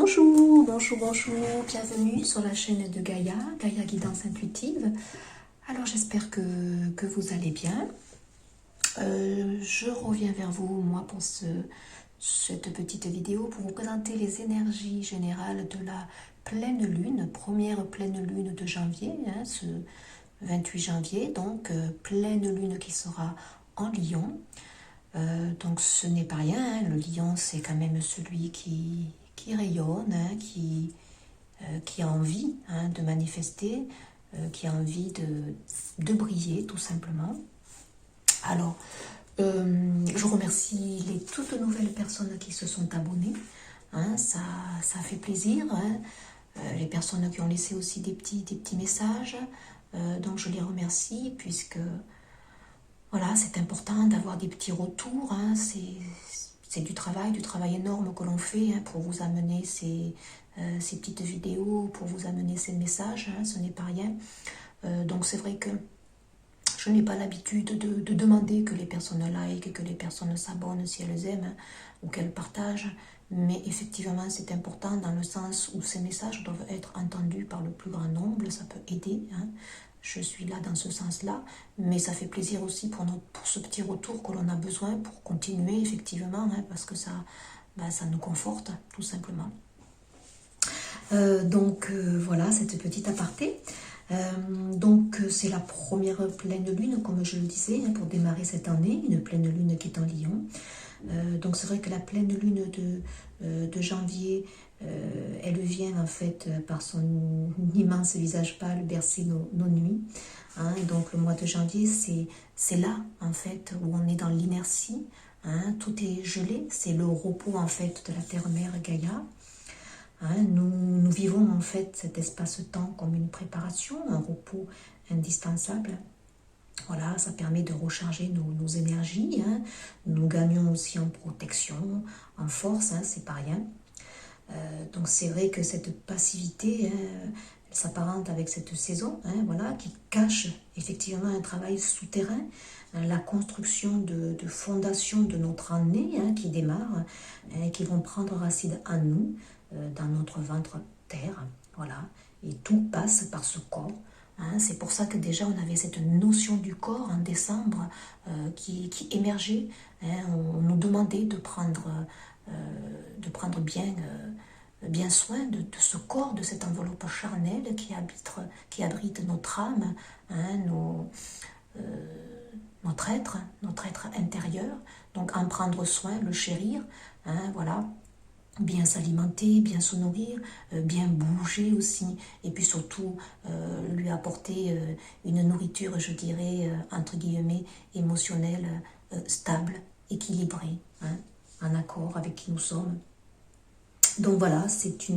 Bonjour, bonjour, bonjour, bienvenue sur la chaîne de Gaïa, Gaïa Guidance Intuitive. Alors j'espère que vous allez bien. Je reviens vers vous, moi, pour cette petite vidéo, pour vous présenter les énergies générales de la pleine lune, première pleine lune de janvier, ce 28 janvier, donc pleine lune qui sera en Lion. Donc ce n'est pas rien, le lion c'est quand même celui qui rayonne, qui a envie de manifester, qui a envie de briller tout simplement. Alors, je remercie les toutes nouvelles personnes qui se sont abonnées, ça fait plaisir, les personnes qui ont laissé aussi des petits messages, donc je les remercie puisque voilà, c'est important d'avoir des petits retours, c'est du travail énorme que l'on fait pour vous amener ces petites vidéos, pour vous amener ces messages, ce n'est pas rien. Donc c'est vrai que je n'ai pas l'habitude de demander que les personnes like, que les personnes s'abonnent si elles aiment ou qu'elles partagent, mais effectivement c'est important dans le sens où ces messages doivent être entendus par le plus grand nombre, ça peut aider, Je suis là dans ce sens-là, mais ça fait plaisir aussi pour ce petit retour que l'on a besoin pour continuer effectivement, parce que ça nous conforte tout simplement. Donc voilà, cette petite aparté. Donc c'est la première pleine lune, comme je le disais, pour démarrer cette année, une pleine lune qui est en Lion. Donc c'est vrai que la pleine lune de janvier, elle vient en fait par son immense visage pâle bercer nos nuits. Donc le mois de janvier, c'est là en fait où on est dans l'inertie. Tout est gelé, c'est le repos en fait de la terre-mère Gaïa. Nous vivons en fait cet espace-temps comme une préparation, un repos indispensable. Voilà, ça permet de recharger nos énergies. Nous gagnons aussi en protection, en force, c'est pas rien. Donc c'est vrai que cette passivité, elle s'apparente avec cette saison, voilà, qui cache effectivement un travail souterrain, la construction de fondations de notre année qui démarre, qui vont prendre racine en nous, dans notre ventre terre, voilà, et tout passe par ce corps. C'est pour ça que déjà on avait cette notion du corps en décembre qui émergeait. On nous demandait de prendre bien soin de ce corps, de cette enveloppe charnelle qui abrite notre âme, notre être intérieur. Donc en prendre soin, le chérir, voilà. Bien s'alimenter, bien se nourrir, bien bouger aussi, et puis surtout lui apporter une nourriture, je dirais, entre guillemets, émotionnelle, stable, équilibrée, en accord avec qui nous sommes. Donc voilà, c'est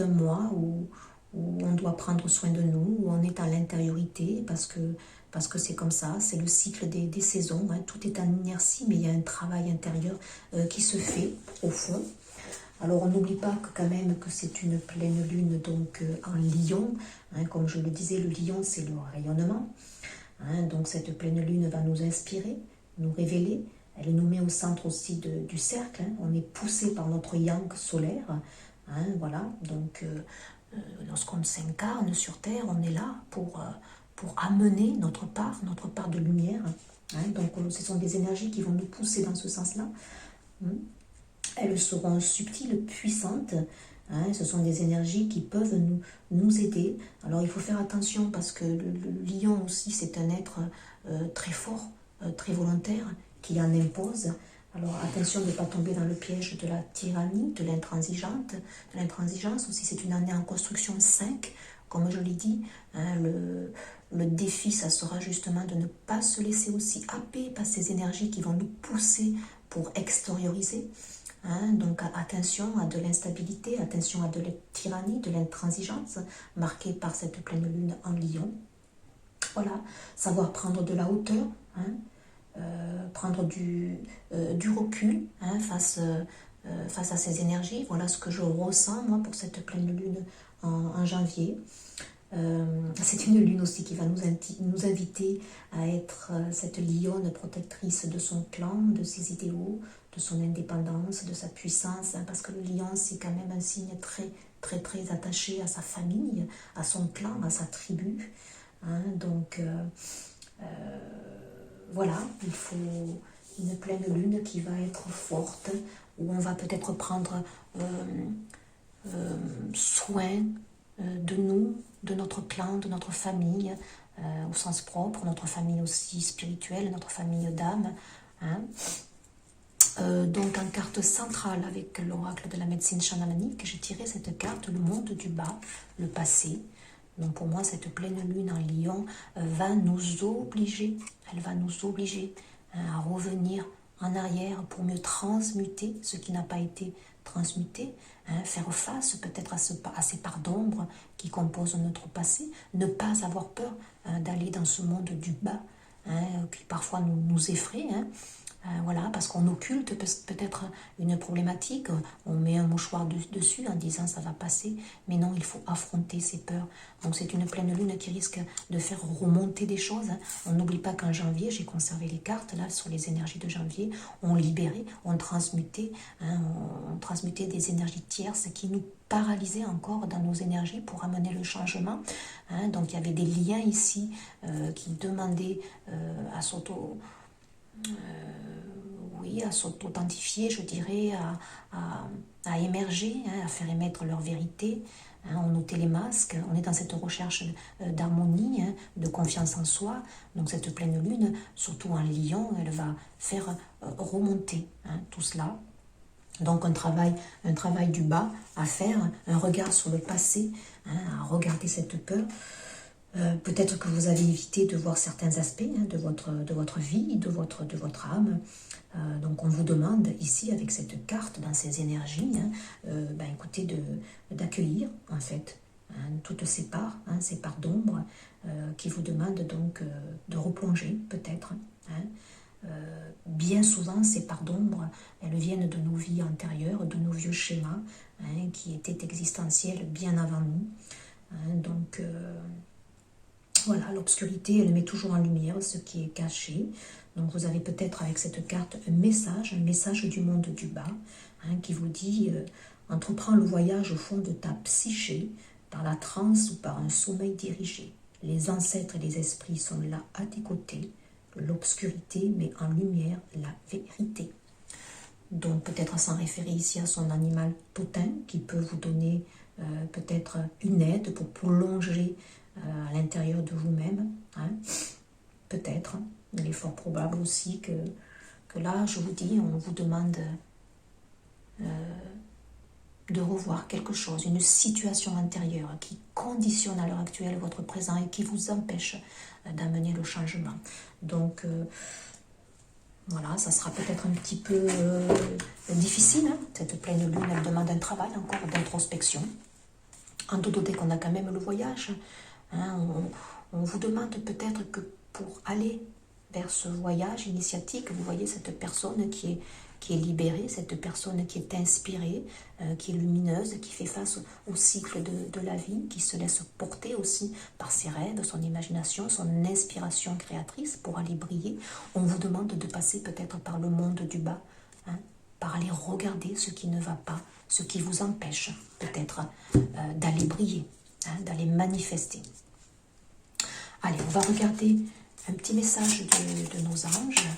un mois où on doit prendre soin de nous, où on est à l'intériorité, parce que c'est comme ça, c'est le cycle des saisons, tout est en inertie, mais il y a un travail intérieur qui se fait au fond. Alors on n'oublie pas quand même que c'est une pleine lune donc en Lion, comme je le disais, le Lion c'est le rayonnement, donc cette pleine lune va nous inspirer, nous révéler, elle nous met au centre aussi du cercle, on est poussé par notre yang solaire, voilà, donc lorsqu'on s'incarne sur Terre, on est là pour amener notre part de lumière. Donc ce sont des énergies qui vont nous pousser dans ce sens-là. Elles seront subtiles, puissantes. Ce sont des énergies qui peuvent nous aider. Alors il faut faire attention parce que le lion aussi, c'est un être très fort, très volontaire, qui en impose. Alors attention de ne pas tomber dans le piège de la tyrannie, de l'intransigeance aussi. C'est une année en construction 5, comme je l'ai dit. Le défi, ça sera justement de ne pas se laisser aussi happer par ces énergies qui vont nous pousser pour extérioriser. Donc attention à de l'instabilité, attention à de la tyrannie, de l'intransigeance, marquée par cette pleine lune en Lion. Voilà, savoir prendre de la hauteur, prendre du recul face à ces énergies. Voilà ce que je ressens moi pour cette pleine lune en janvier. C'est une lune aussi qui va nous inviter à être cette lionne protectrice de son clan, de ses idéaux, de son indépendance, de sa puissance, hein, parce que le lion, c'est quand même un signe très, très, très attaché à sa famille, à son clan, à sa tribu. Hein, donc, voilà, il faut une pleine lune qui va être forte, où on va peut-être prendre soin de nous, de notre clan, de notre famille, au sens propre, notre famille aussi spirituelle, notre famille d'âme. Hein. Donc en carte centrale avec l'oracle de la médecine chamanique, j'ai tiré cette carte, le monde du bas, le passé. Donc pour moi, cette pleine lune en lion va nous obliger, elle va nous obliger à revenir en arrière pour mieux transmuter ce qui n'a pas été transmuté, hein, faire face peut-être à ces parts d'ombre qui composent notre passé, ne pas avoir peur d'aller dans ce monde du bas, hein, qui parfois nous effraie, hein. Voilà, parce qu'on occulte peut-être une problématique, on met un mouchoir dessus en disant ça va passer, mais non, il faut affronter ses peurs. Donc c'est une pleine lune qui risque de faire remonter des choses. Hein. On n'oublie pas qu'en janvier, j'ai conservé les cartes là sur les énergies de janvier, on libérait, on transmutait, hein, on transmutait des énergies tierces qui nous paralysaient encore dans nos énergies pour amener le changement. Hein. Donc il y avait des liens ici qui demandaient à s'auto... oui, à s'authentifier, je dirais, à émerger, hein, à faire émettre leur vérité. Hein, on ôtait les masques, on est dans cette recherche d'harmonie, hein, de confiance en soi. Donc cette pleine lune, surtout en lion, elle va faire remonter hein, tout cela. Donc un travail du bas à faire, un regard sur le passé, hein, à regarder cette peur. Peut-être que vous avez évité de voir certains aspects hein, de votre vie, de votre âme. Donc on vous demande ici, avec cette carte, dans ces énergies, hein, écoutez, d'accueillir en fait hein, toutes ces parts d'ombre qui vous demandent donc de replonger peut-être. Hein. Bien souvent, ces parts d'ombre, elles viennent de nos vies antérieures, de nos vieux schémas hein, qui étaient existentiels bien avant nous. Hein, donc... voilà, l'obscurité, elle met toujours en lumière ce qui est caché. Donc vous avez peut-être avec cette carte un message du monde du bas, hein, qui vous dit entreprends le voyage au fond de ta psyché, par la transe ou par un sommeil dirigé. Les ancêtres et les esprits sont là à tes côtés. L'obscurité met en lumière la vérité. Donc peut-être s'en référer ici à son animal totem qui peut vous donner peut-être une aide pour plonger à l'intérieur de vous-même, hein. Peut-être, il est fort probable aussi que là, je vous dis, on vous demande de revoir quelque chose, une situation intérieure qui conditionne à l'heure actuelle votre présent et qui vous empêche d'amener le changement. Donc, voilà, ça sera peut-être un petit peu difficile, hein. Cette pleine lune, elle demande un travail encore d'introspection. En tout doute qu'on a quand même le voyage. Hein, on vous demande peut-être que pour aller vers ce voyage initiatique, vous voyez cette personne qui est libérée, cette personne qui est inspirée, qui est lumineuse, qui fait face au cycle de la vie, qui se laisse porter aussi par ses rêves, son imagination, son inspiration créatrice pour aller briller. On vous demande de passer peut-être par le monde du bas, hein, par aller regarder ce qui ne va pas, ce qui vous empêche peut-être d'aller briller. Hein, d'aller manifester. Allez, on va regarder un petit message de nos anges.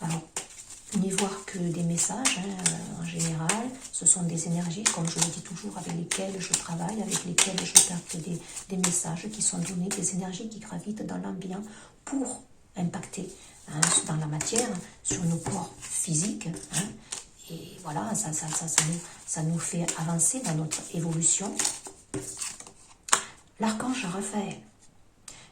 Alors, n'y voir que des messages, hein, en général, ce sont des énergies, comme je le dis toujours, avec lesquelles je travaille, avec lesquelles je capte des messages qui sont donnés, des énergies qui gravitent dans l'ambiance pour impacter hein, dans la matière, sur nos corps physiques. Hein, et voilà, ça nous fait avancer dans notre évolution. L'archange Raphaël.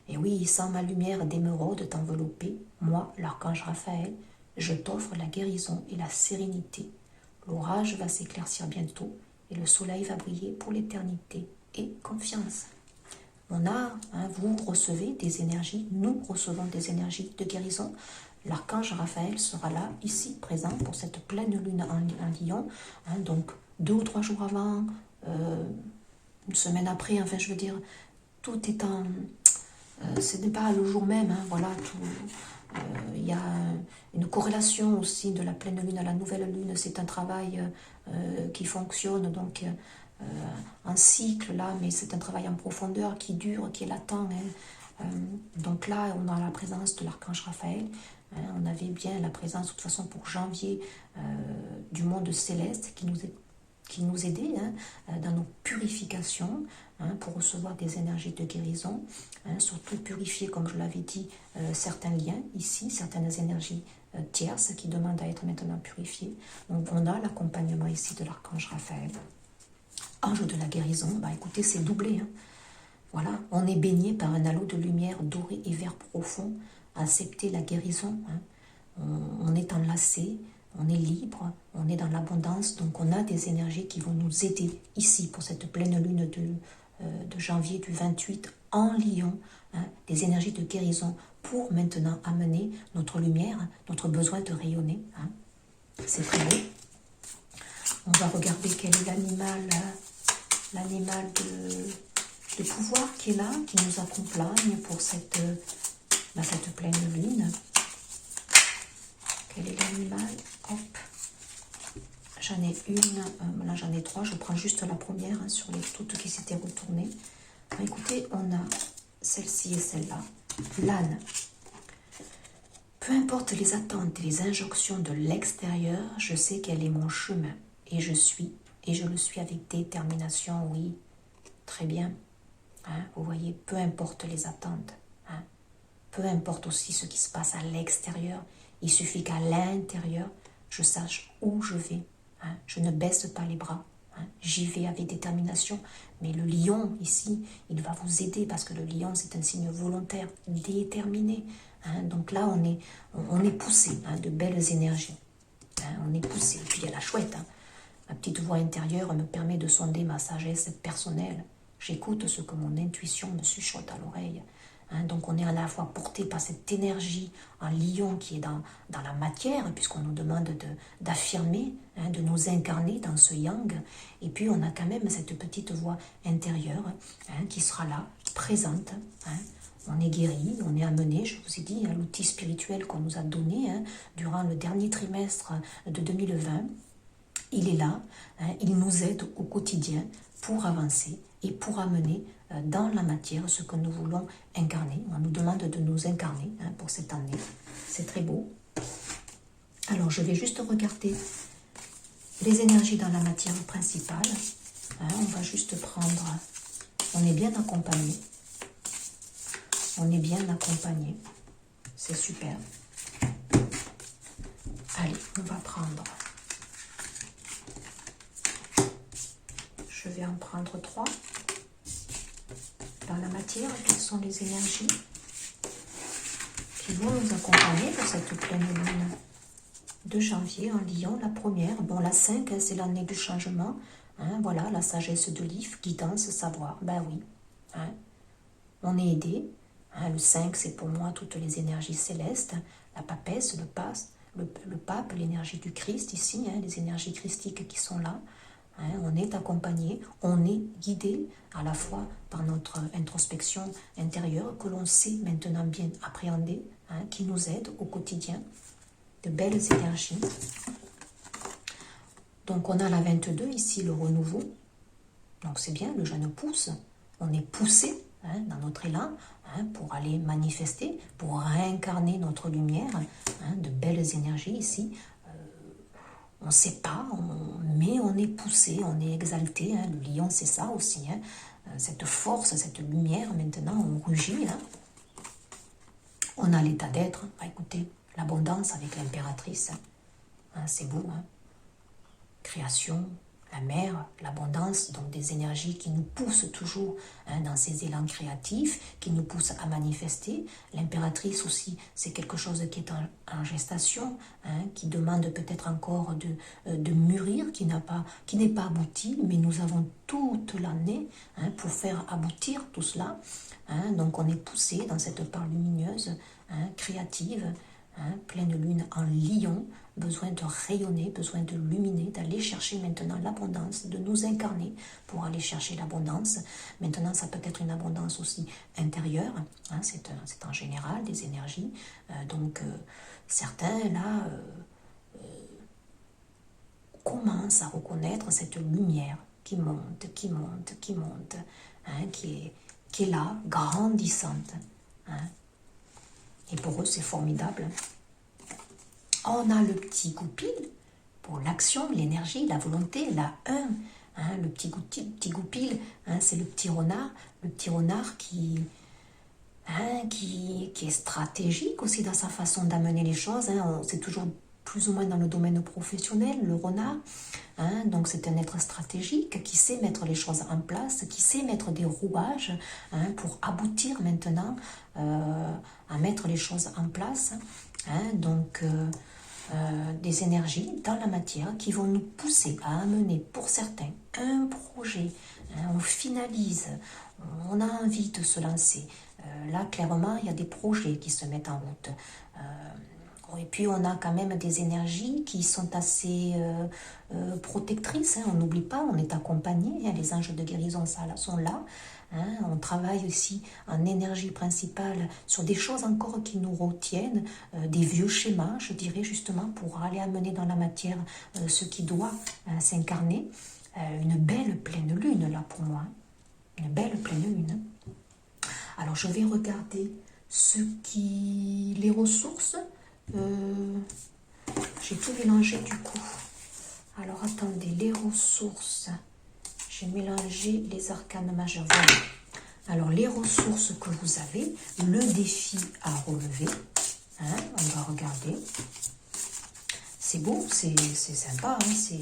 Et oui, sans ma lumière d'émeraude t'envelopper, moi, l'archange Raphaël, je t'offre la guérison et la sérénité. L'orage va s'éclaircir bientôt et le soleil va briller pour l'éternité. Et confiance. Mon art, hein, vous recevez des énergies, nous recevons des énergies de guérison. L'archange Raphaël sera là, ici, présent pour cette pleine lune en Lion. Hein, donc, 2 ou 3 jours avant, une semaine après, enfin, je veux dire, tout est en... ce n'est pas le jour même, hein, voilà, Il y a une corrélation aussi de la pleine lune à la nouvelle lune. C'est un travail qui fonctionne donc en cycle là, mais c'est un travail en profondeur qui dure, qui est latent. Donc là, on a la présence de l'archange Raphaël. On avait bien la présence, de toute façon, pour janvier, du monde céleste qui nous aidait dans nos purifications, pour recevoir des énergies de guérison, surtout purifier, comme je l'avais dit, certains liens ici, certaines énergies tierces qui demandent à être maintenant purifiées. Donc on a l'accompagnement ici de l'archange Raphaël. Ange de la guérison, bah écoutez, c'est doublé. Voilà, on est baigné par un halo de lumière doré et vert profond. Accepter la guérison, on est enlacé, on est libre, on est dans l'abondance. Donc on a des énergies qui vont nous aider ici pour cette pleine lune de janvier du 28 en Lion, des énergies de guérison pour maintenant amener notre lumière, notre besoin de rayonner. C'est très beau. On va regarder quel est l'animal de pouvoir qui est là, qui nous accompagne pour cette pleine lune. Quel est l'animal? Hop. J'en ai une, là j'en ai trois, je prends juste la première sur les toutes qui s'étaient retournées. Écoutez, on a celle-ci et celle-là. L'âne. Peu importe les attentes et les injonctions de l'extérieur, je sais quel est mon chemin. Et je le suis avec détermination, oui. Très bien. Vous voyez, peu importe les attentes. Peu importe aussi ce qui se passe à l'extérieur. Il suffit qu'à l'intérieur, je sache où je vais. Je ne baisse pas les bras. J'y vais avec détermination. Mais le lion, ici, il va vous aider parce que le lion, c'est un signe volontaire, déterminé. Donc là, on est poussé de belles énergies. On est poussé. Et puis il y a la chouette. Ma petite voix intérieure me permet de sonder ma sagesse personnelle. J'écoute ce que mon intuition me chuchote à l'oreille. Donc on est à la fois porté par cette énergie en lion qui est dans la matière, puisqu'on nous demande d'affirmer, de nous incarner dans ce yang. Et puis on a quand même cette petite voix intérieure qui sera là, présente. On est guéri, on est amené, je vous ai dit, l'outil spirituel qu'on nous a donné durant le dernier trimestre de 2020. Il est là, il nous aide au quotidien pour avancer et pour amener dans la matière ce que nous voulons incarner. On nous demande de nous incarner pour cette année. C'est très beau. Alors, je vais juste regarder les énergies dans la matière principale. On va juste prendre... On est bien accompagné. On est bien accompagné. C'est super. Allez, on va prendre... Je vais en prendre 3. Dans la matière, quelles sont les énergies qui vont nous accompagner pour cette pleine lune de janvier en Lion? La première, bon, la 5, c'est l'année du changement. Voilà, la sagesse de l'IF, guidance, savoir. Ben oui, on est aidé. Le 5, c'est pour moi toutes les énergies célestes, la papesse, le pape, l'énergie du Christ ici, les énergies christiques qui sont là. On est accompagné, on est guidé à la fois par notre introspection intérieure que l'on sait maintenant bien appréhender, qui nous aide au quotidien, de belles énergies. Donc on a la 22 ici, le renouveau. Donc c'est bien, le jeune pousse, on est poussé dans notre élan pour aller manifester, pour réincarner notre lumière, de belles énergies ici. On ne sait pas, mais on est poussé, on est exalté. Le lion, c'est ça aussi. Cette force, cette lumière, maintenant, on rugit. On a l'état d'être. Écoutez, l'abondance avec l'impératrice. C'est beau. Création, la mer, l'abondance, donc des énergies qui nous poussent toujours dans ces élans créatifs, qui nous poussent à manifester. L'impératrice aussi, c'est quelque chose qui est en gestation, qui demande peut-être encore de mûrir, qui n'est pas abouti, mais nous avons toute l'année pour faire aboutir tout cela. Donc on est poussé dans cette part lumineuse, créative, hein, pleine lune en lion, besoin de rayonner, besoin de luminer, d'aller chercher maintenant l'abondance, de nous incarner pour aller chercher l'abondance. Maintenant, ça peut être une abondance aussi intérieure, hein, c'est en général des énergies. Donc, certains, là, commencent à reconnaître cette lumière qui monte, qui monte, qui monte, hein, qui est là, grandissante. Hein. Et pour eux, c'est formidable. On a le petit goupil pour l'action, l'énergie, la volonté, la 1. Hein, le petit goupil, hein, c'est le petit renard qui est stratégique aussi dans sa façon d'amener les choses. Hein. C'est toujours plus ou moins dans le domaine professionnel, le renard. Hein, donc c'est un être stratégique qui sait mettre les choses en place, qui sait mettre des rouages, hein, pour aboutir maintenant à mettre les choses en place. Hein, donc des énergies dans la matière qui vont nous pousser à amener pour certains un projet. Hein, on finalise, on a envie de se lancer. Là, clairement, il y a des projets qui se mettent en route. Et puis, on a quand même des énergies qui sont assez protectrices. Hein. On n'oublie pas, on est accompagné. Hein. Les anges de guérison sont là. Hein. On travaille aussi en énergie principale sur des choses encore qui nous retiennent, des vieux schémas, je dirais, justement, pour aller amener dans la matière ce qui doit s'incarner. Une belle pleine lune, là, pour moi. Une belle pleine lune. Alors, je vais regarder les ressources. J'ai tout mélangé du coup. Alors, attendez, les ressources. J'ai mélangé les arcanes majeurs. Voilà. Alors, les ressources que vous avez, le défi à relever. Hein, on va regarder. C'est beau, c'est sympa. Hein,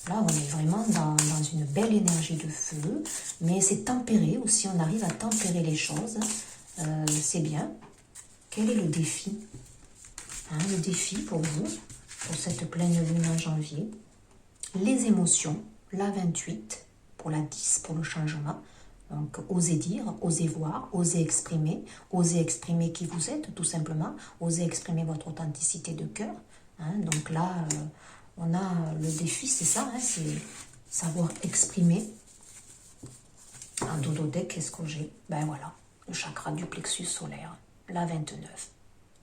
là, on est vraiment dans une belle énergie de feu. Mais c'est tempéré aussi, on arrive à tempérer les choses. C'est bien. Quel est le défi? Hein, le défi pour vous, pour cette pleine lune en janvier? Les émotions, la 28, pour la 10, pour le changement. Donc, osez dire, osez voir, osez exprimer qui vous êtes, tout simplement. Osez exprimer votre authenticité de cœur. Hein, donc là, on a le défi, c'est ça, hein, c'est savoir exprimer. En dodo-deck, qu'est-ce que j'ai? Ben voilà, le chakra du plexus solaire, la 29,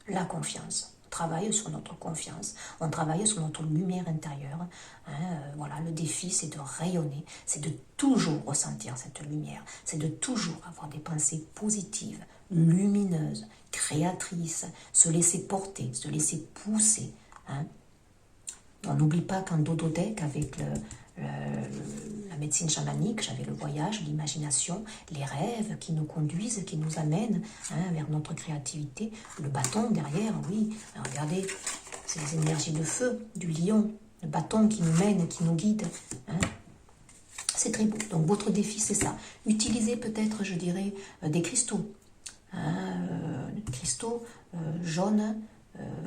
la confiance. On travaille sur notre confiance, on travaille sur notre lumière intérieure. Hein, voilà, le défi, c'est de rayonner, c'est de toujours ressentir cette lumière, c'est de toujours avoir des pensées positives, lumineuses, créatrices, se laisser porter, se laisser pousser. Hein. On n'oublie pas qu'en dodo-deck, avec la médecine chamanique, j'avais le voyage, l'imagination, les rêves qui nous conduisent, qui nous amènent, hein, vers notre créativité. Le bâton derrière, oui, regardez, c'est les énergies de feu, du lion, le bâton qui nous mène, qui nous guide. Hein. C'est très beau. Donc votre défi, c'est ça. Utilisez peut-être, je dirais, des cristaux. Hein, cristaux jaunes,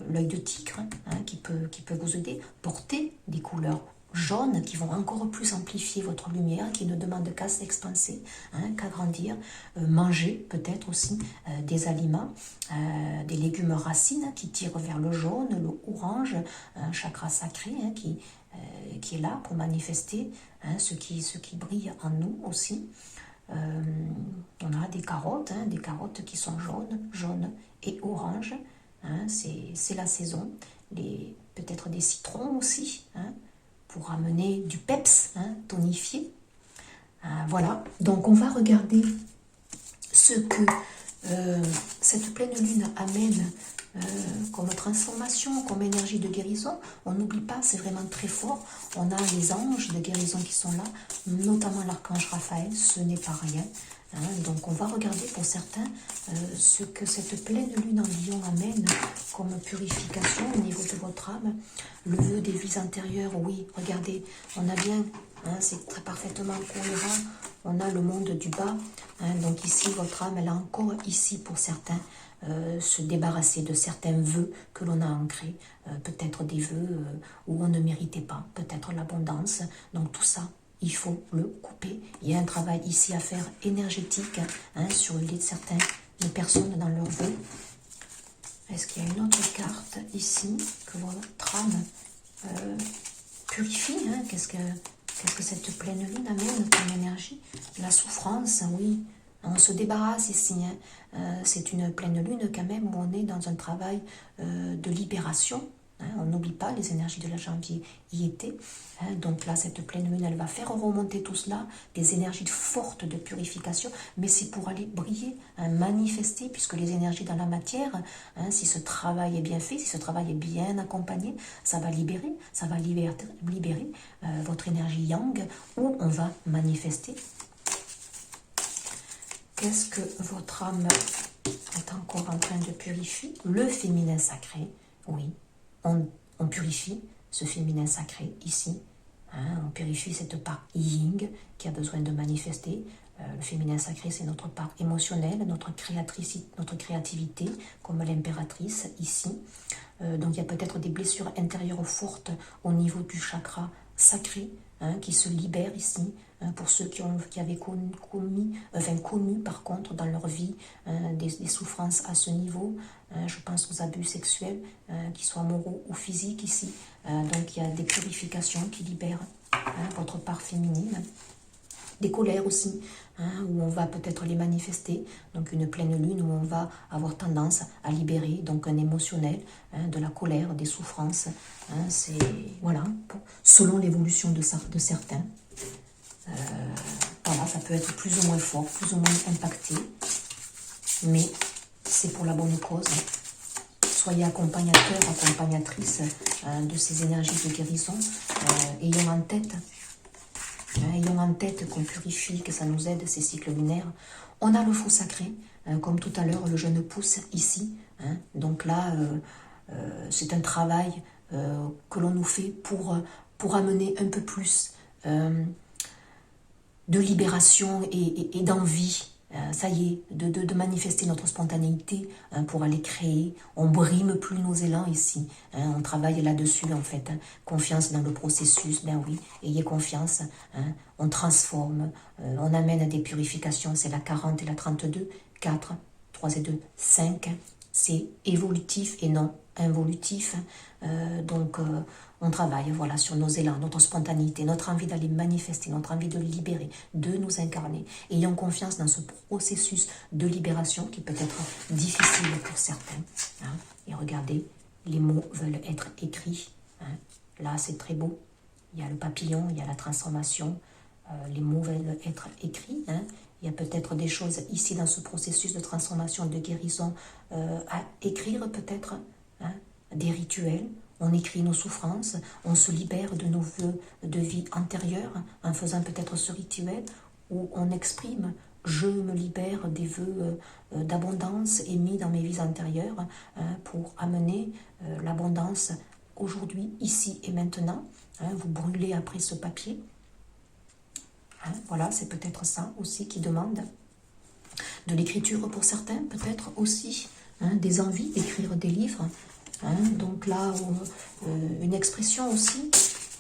l'œil de tigre, hein, qui peut vous aider. Portez des couleurs jaunes qui vont encore plus amplifier votre lumière, qui ne demandent qu'à s'expanser, hein, qu'à grandir. Manger peut-être aussi des aliments, des légumes racines qui tirent vers le jaune, le orange, un chakra sacré, hein, qui est là pour manifester, hein, ce qui brille en nous aussi. On a des carottes qui sont jaunes et oranges. Hein, c'est la saison. Peut-être des citrons aussi, hein, pour amener du peps, hein, tonifié. Voilà, donc on va regarder ce que cette pleine lune amène comme transformation, comme énergie de guérison. On n'oublie pas, c'est vraiment très fort. On a les anges de guérison qui sont là, notamment l'archange Raphaël, ce n'est pas rien. Hein, donc on va regarder pour certains ce que cette pleine lune en lion amène comme purification au niveau de votre âme. Le vœu des vies antérieures, oui, regardez, on a bien, hein, c'est très parfaitement cohérent. On a le monde du bas, hein, donc ici votre âme, elle a encore ici pour certains se débarrasser de certains vœux que l'on a ancrés, peut-être des vœux où on ne méritait pas, peut-être l'abondance. Donc tout ça, il faut le couper. Il y a un travail ici à faire énergétique, hein, sur certaines personnes dans leurs vœux. Est-ce qu'il y a une autre carte ici que votre âme purifie, hein? Qu'est-ce que cette pleine lune amène comme énergie? La souffrance, oui. On se débarrasse ici. Hein. C'est une pleine lune quand même où on est dans un travail de libération. Hein. On n'oublie pas, les énergies de la janvier y étaient. Hein. Donc là, cette pleine lune, elle va faire remonter tout cela, des énergies fortes de purification, mais c'est pour aller briller, hein, manifester, puisque les énergies dans la matière, hein, si ce travail est bien fait, si ce travail est bien accompagné, ça va libérer votre énergie yang, où on va manifester. Qu'est-ce que votre âme est encore en train de purifier? Le féminin sacré, oui. On purifie ce féminin sacré ici. Hein, on purifie cette part yin qui a besoin de manifester. Le féminin sacré, c'est notre part émotionnelle, notre créativité, comme l'impératrice ici. Donc il y a peut-être des blessures intérieures fortes au niveau du chakra sacré, hein, qui se libèrent ici, hein, pour ceux qui avaient connu par contre dans leur vie des souffrances à ce niveau. Je pense aux abus sexuels, qu'ils soient moraux ou physiques ici. Donc il y a des purifications qui libèrent, hein, votre part féminine. Des colères aussi, hein, où on va peut-être les manifester, donc une pleine lune où on va avoir tendance à libérer donc un émotionnel, hein, de la colère, des souffrances, hein, c'est voilà, selon l'évolution de certains. Voilà, ça peut être plus ou moins fort, plus ou moins impacté, mais c'est pour la bonne cause. Soyez accompagnateur, accompagnatrice de ces énergies de guérison, ayons en tête qu'on purifie, que ça nous aide, ces cycles lunaires. On a le feu sacré, comme tout à l'heure, le jeune pousse ici. Hein. Donc là, c'est un travail que l'on nous fait pour amener un peu plus de libération et d'envie. Ça y est, de manifester notre spontanéité, hein, pour aller créer. On brime plus nos élans ici, hein, on travaille là-dessus en fait, hein. Confiance dans le processus, ben oui, ayez confiance, hein. On transforme, on amène des purifications, c'est la 40 et la 32, 4, 3 et 2, 5, c'est évolutif et non involutif, donc on travaille, voilà, sur nos élans, notre spontanéité, notre envie d'aller manifester, notre envie de libérer, de nous incarner. Ayons confiance dans ce processus de libération qui peut être difficile pour certains. Hein. Et regardez, les mots veulent être écrits. Hein. Là, c'est très beau. Il y a le papillon, il y a la transformation. Les mots veulent être écrits. Hein. Il y a peut-être des choses ici dans ce processus de transformation, de guérison, à écrire peut-être, hein, des rituels. On écrit nos souffrances, on se libère de nos vœux de vie antérieure en faisant peut-être ce rituel où on exprime « je me libère des vœux d'abondance émis dans mes vies antérieures pour amener l'abondance aujourd'hui, ici et maintenant ». Vous brûlez après ce papier. Hein, voilà, c'est peut-être ça aussi qui demande de l'écriture pour certains, peut-être aussi, hein, des envies d'écrire des livres. Hein, donc là, une expression aussi,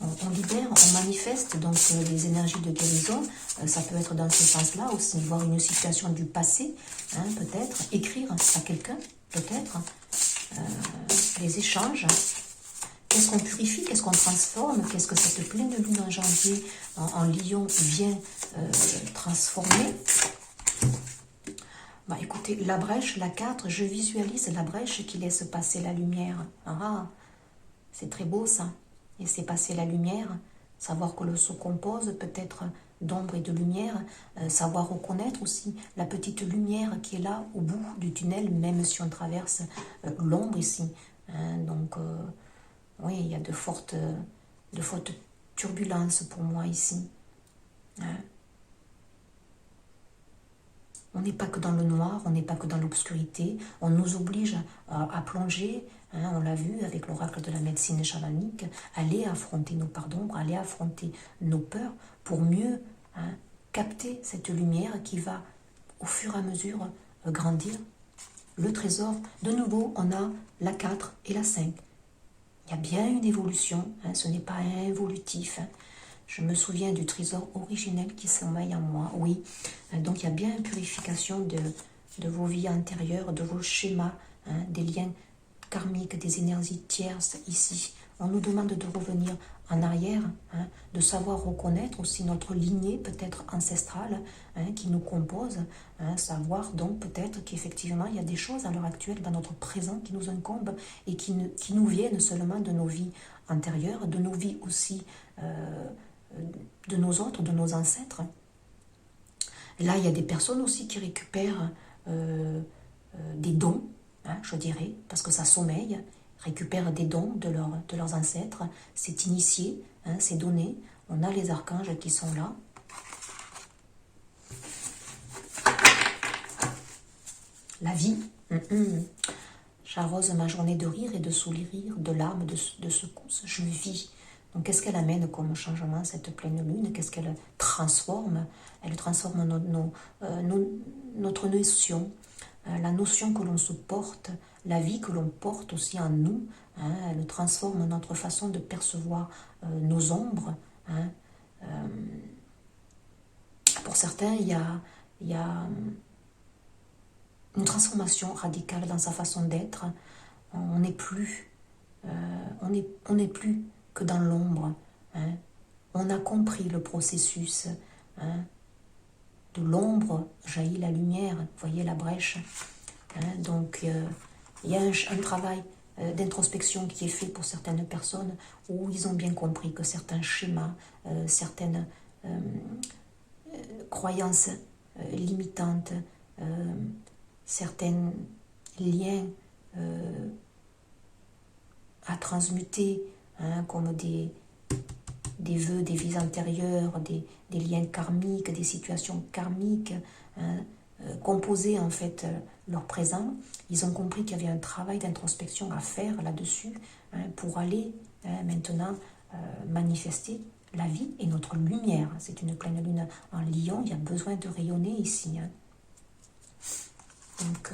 on libère, on manifeste donc les énergies de guérison. Ça peut être dans ce sens-là aussi, voir une situation du passé, hein, peut-être, écrire à quelqu'un, peut-être, les échanges. Qu'est-ce qu'on purifie, qu'est-ce qu'on transforme, qu'est-ce que cette pleine lune en janvier en Lion vient transformer. Bah, écoutez, la brèche, la 4, je visualise la brèche qui laisse passer la lumière. Ah, c'est très beau ça. Laisser passer la lumière, savoir que l'on se compose peut-être d'ombre et de lumière, savoir reconnaître aussi la petite lumière qui est là au bout du tunnel, même si on traverse l'ombre ici. Hein, donc, oui, il y a de fortes turbulences pour moi ici. Hein. On n'est pas que dans le noir, on n'est pas que dans l'obscurité, on nous oblige à plonger, hein, on l'a vu avec l'oracle de la médecine chamanique, aller affronter nos parts d'ombre, aller affronter nos peurs pour mieux, hein, capter cette lumière qui va au fur et à mesure grandir. Le trésor, de nouveau, on a la 4 et la 5. Il y a bien une évolution, hein, ce n'est pas involutif. Hein. Je me souviens du trésor originel qui sommeille en moi, oui. Donc il y a bien une purification de vos vies antérieures, de vos schémas, hein, des liens karmiques, des énergies tierces ici. On nous demande de revenir en arrière, hein, de savoir reconnaître aussi notre lignée peut-être ancestrale, hein, qui nous compose, hein, savoir donc peut-être qu'effectivement il y a des choses à l'heure actuelle dans notre présent qui nous incombent et qui nous viennent seulement de nos vies antérieures, de nos vies aussi, de nos ancêtres. Là, il y a des personnes aussi qui récupèrent des dons, hein, je dirais, parce que ça sommeille, récupèrent des dons de leurs ancêtres, c'est initié, hein, c'est donné. On a les archanges qui sont là. La vie. J'arrose ma journée de rire et de sourire, de larmes, de secousses. Je vis. Donc, qu'est-ce qu'elle amène comme changement, cette pleine lune? Qu'est-ce qu'elle transforme? Elle transforme notre notion, la notion que l'on se porte, la vie que l'on porte aussi en nous. Hein, elle transforme notre façon de percevoir nos ombres. Hein. Pour certains, il y a une transformation radicale dans sa façon d'être. On n'est plus, on n'est plus que dans l'ombre. Hein. On a compris le processus. Hein. De l'ombre jaillit la lumière. Vous voyez la brèche. Hein. Donc, il y a un travail d'introspection qui est fait pour certaines personnes où ils ont bien compris que certains schémas, certaines croyances limitantes, certains liens à transmuter, hein, comme des vœux, des vies antérieures, des liens karmiques, des situations karmiques, hein, composer en fait leur présent. Ils ont compris qu'il y avait un travail d'introspection à faire là-dessus, hein, pour aller maintenant manifester la vie et notre lumière. C'est une pleine lune en Lion, il y a besoin de rayonner ici. Hein. Donc,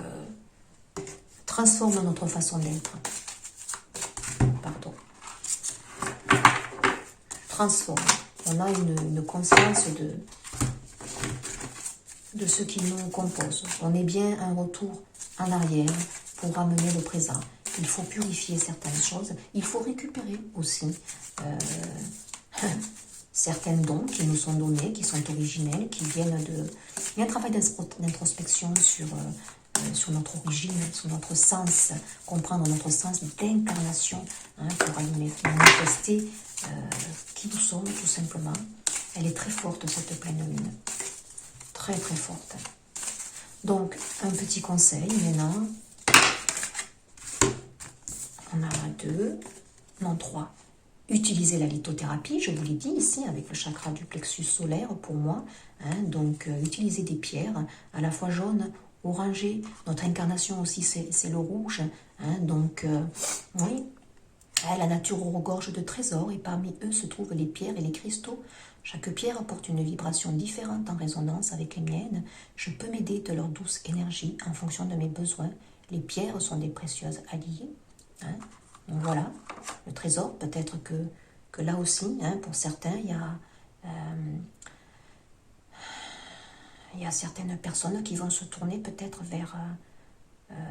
transforme notre façon d'être. Pardon. Transforme. On a une conscience de ce qui nous compose. On est bien un retour en arrière pour ramener le présent. Il faut purifier certaines choses. Il faut récupérer aussi certains dons qui nous sont donnés, qui sont originels, qui viennent de... Il y a un travail d'introspection sur notre origine, sur notre sens, comprendre notre sens d'incarnation, hein, pour aller manifester qui nous sommes tout simplement. Elle est très forte, cette pleine lune. Très très forte. Donc, un petit conseil maintenant. On a 2, non 3. Utilisez la lithothérapie, je vous l'ai dit ici, avec le chakra du plexus solaire pour moi. Hein, donc, utilisez des pierres, à la fois jaunes, orangées. Notre incarnation aussi, c'est le rouge. Hein, donc, oui, la nature regorge de trésors et parmi eux se trouvent les pierres et les cristaux. Chaque pierre apporte une vibration différente en résonance avec les miennes. Je peux m'aider de leur douce énergie en fonction de mes besoins. Les pierres sont des précieuses alliées. Hein. Donc voilà, le trésor, peut-être que là aussi, hein, pour certains, il y a certaines personnes qui vont se tourner peut-être vers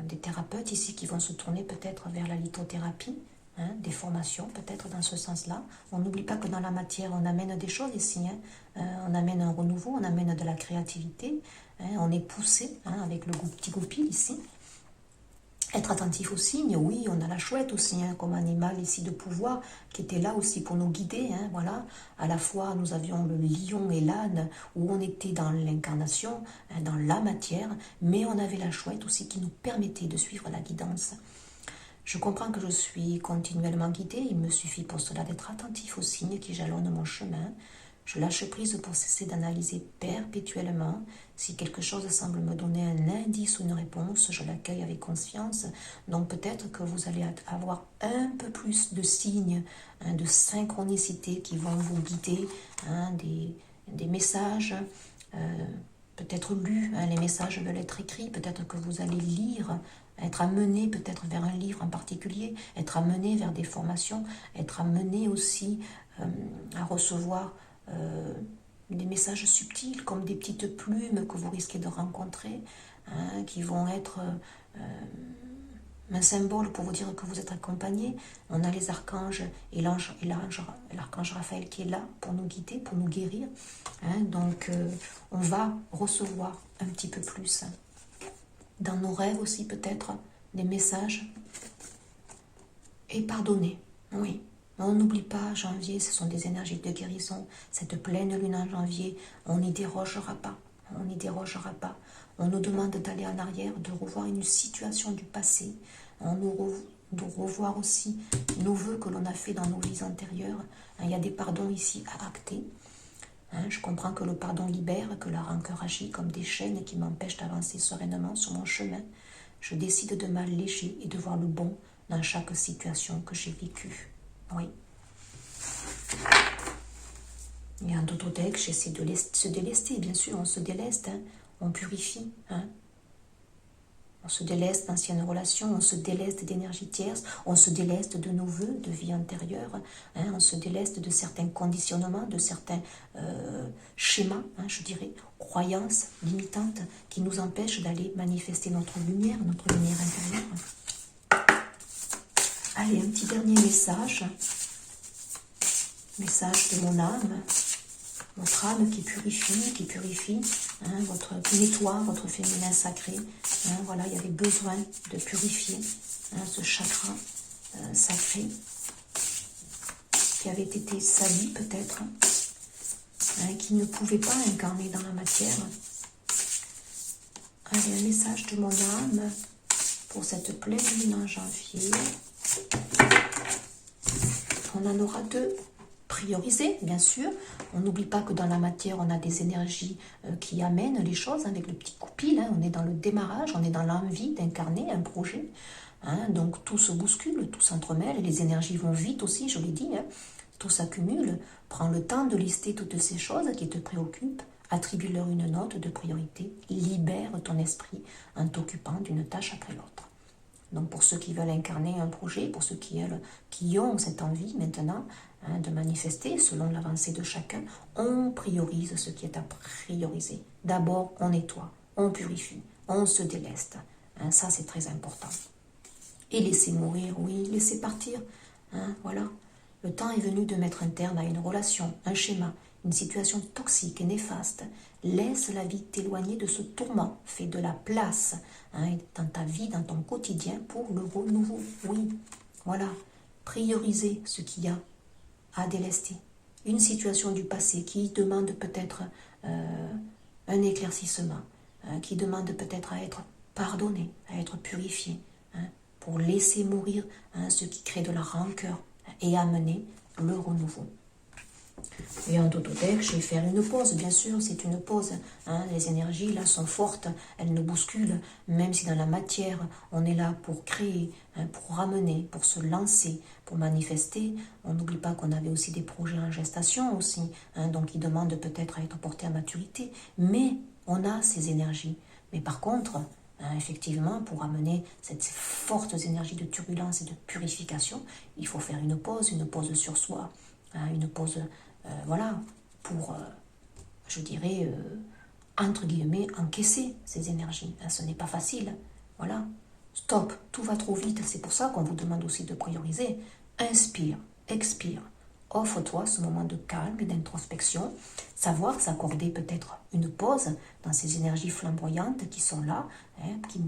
des thérapeutes ici, qui vont se tourner peut-être vers la lithothérapie, hein, des formations peut-être dans ce sens-là. On n'oublie pas que dans la matière, on amène des choses ici, hein, on amène un renouveau, on amène de la créativité, hein, on est poussé, hein, avec le petit goupil ici. Être attentif aux signes, oui, on a la chouette aussi, hein, comme animal ici de pouvoir, qui était là aussi pour nous guider, hein, voilà. À la fois, nous avions le lion et l'âne, où on était dans l'incarnation, hein, dans la matière, mais on avait la chouette aussi qui nous permettait de suivre la guidance. Je comprends que je suis continuellement guidée, il me suffit pour cela d'être attentif aux signes qui jalonnent mon chemin. Je lâche prise pour cesser d'analyser perpétuellement. Si quelque chose semble me donner un indice ou une réponse, je l'accueille avec conscience. Donc peut-être que vous allez avoir un peu plus de signes, hein, de synchronicité qui vont vous guider, hein, des messages, peut-être lus, hein, les messages veulent être écrits, peut-être que vous allez lire, être amené peut-être vers un livre en particulier, être amené vers des formations, être amené aussi à recevoir des messages subtils comme des petites plumes que vous risquez de rencontrer, hein, qui vont être un symbole pour vous dire que vous êtes accompagné. On a les archanges et l'archange Raphaël qui est là pour nous guider, pour nous guérir. Hein, donc, on va recevoir un petit peu plus. Dans nos rêves aussi, peut-être, des messages. Et pardonner, oui. On n'oublie pas, janvier, ce sont des énergies de guérison. Cette pleine lune en janvier, on n'y dérogera pas. On n'y dérogera pas. On nous demande d'aller en arrière, de revoir une situation du passé. De revoir aussi nos vœux que l'on a fait dans nos vies antérieures. Il y a des pardons ici à acter. Je comprends que le pardon libère, que la rancœur agit comme des chaînes qui m'empêchent d'avancer sereinement sur mon chemin. Je décide de m'alléger et de voir le bon dans chaque situation que j'ai vécue. Oui. Il y a un autre deck, j'essaie de se délester, bien sûr, on se déleste, on purifie. On se déleste d'anciennes relations, on se déleste d'énergie tierce, on se déleste de nos vœux de vie antérieure, on se déleste de certains conditionnements, de certains schémas, je dirais, croyances limitantes qui nous empêchent d'aller manifester notre lumière intérieure. Allez, un petit dernier message. Message de mon âme. Votre âme qui purifie, qui nettoie votre féminin sacré. Voilà, il y avait besoin de purifier ce chakra sacré qui avait été sali peut-être, qui ne pouvait pas incarner dans la matière. Allez, un message de mon âme pour cette pleine lune en janvier. On en aura deux. Prioriser, bien sûr. On n'oublie pas que dans la matière, on a des énergies qui amènent les choses avec le petit coup de pile. On est dans le démarrage, on est dans l'envie d'incarner un projet. Donc tout se bouscule, tout s'entremêle. Les énergies vont vite aussi, je l'ai dit. Tout s'accumule. Prends le temps de lister toutes ces choses qui te préoccupent. Attribue-leur une note de priorité. Libère ton esprit en t'occupant d'une tâche après l'autre. Donc pour ceux qui veulent incarner un projet, pour ceux qui ont cette envie maintenant de manifester selon l'avancée de chacun, on priorise ce qui est à prioriser. D'abord, on nettoie, on purifie, on se déleste. Ça, c'est très important. Et laisser mourir, oui, laisser partir. Voilà. Le temps est venu de mettre un terme à une relation, un schéma, une situation toxique et néfaste. Laisse la vie t'éloigner de ce tourment. Fais de la place dans ta vie, dans ton quotidien pour le renouveau. Oui, voilà. Prioriser ce qu'il y a à délester. Une situation du passé qui demande peut-être un éclaircissement, qui demande peut-être à être pardonné, à être purifié, pour laisser mourir ce qui crée de la rancœur et amener le renouveau. Et en Totodec, je vais faire une pause, bien sûr, c'est une pause. Les énergies là sont fortes, elles nous bousculent, même si dans la matière, on est là pour créer, pour ramener, pour se lancer, pour manifester. On n'oublie pas qu'on avait aussi des projets en gestation aussi, donc ils demandent peut-être à être portés à maturité. Mais on a ces énergies. Mais par contre, effectivement, pour amener cette forte énergie de turbulence et de purification, il faut faire une pause sur soi, une pause, voilà, pour, je dirais, entre guillemets, encaisser ces énergies. Ce n'est pas facile, voilà. Stop, tout va trop vite, c'est pour ça qu'on vous demande aussi de prioriser. Inspire, expire. Offre-toi ce moment de calme et d'introspection, savoir s'accorder peut-être une pause dans ces énergies flamboyantes qui sont là, qui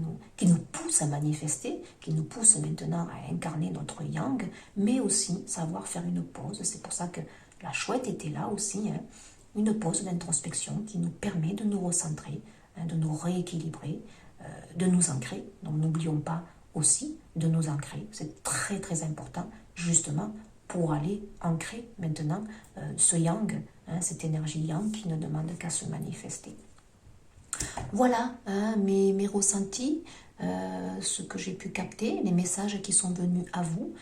nous poussent à manifester, qui nous poussent maintenant à incarner notre yang, mais aussi savoir faire une pause. C'est pour ça que la chouette était là aussi, une pause d'introspection qui nous permet de nous recentrer, de nous rééquilibrer, de nous ancrer. Donc n'oublions pas aussi de nous ancrer, c'est très très important justement pour aller ancrer maintenant ce yang, cette énergie yang qui ne demande qu'à se manifester. Voilà mes ressentis, ce que j'ai pu capter, les messages qui sont venus à vous,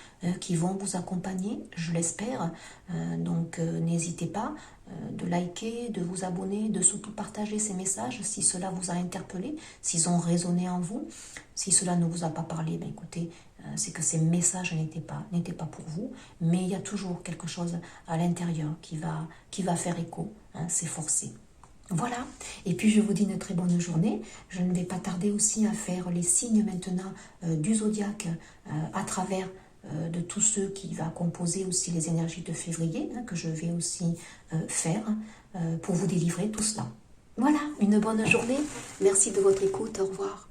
qui vont vous accompagner, je l'espère. Donc n'hésitez pas de liker, de vous abonner, de surtout partager ces messages si cela vous a interpellé, s'ils ont résonné en vous. Si cela ne vous a pas parlé, ben écoutez, c'est que ces messages n'étaient pas pour vous, mais il y a toujours quelque chose à l'intérieur qui va faire écho, c'est forcé. Voilà, et puis je vous dis une très bonne journée. Je ne vais pas tarder aussi à faire les signes maintenant du zodiaque à travers de tous ceux qui va composer aussi les énergies de février, hein, que je vais aussi faire pour vous délivrer tout cela. Voilà, une bonne journée. Merci de votre écoute. Au revoir.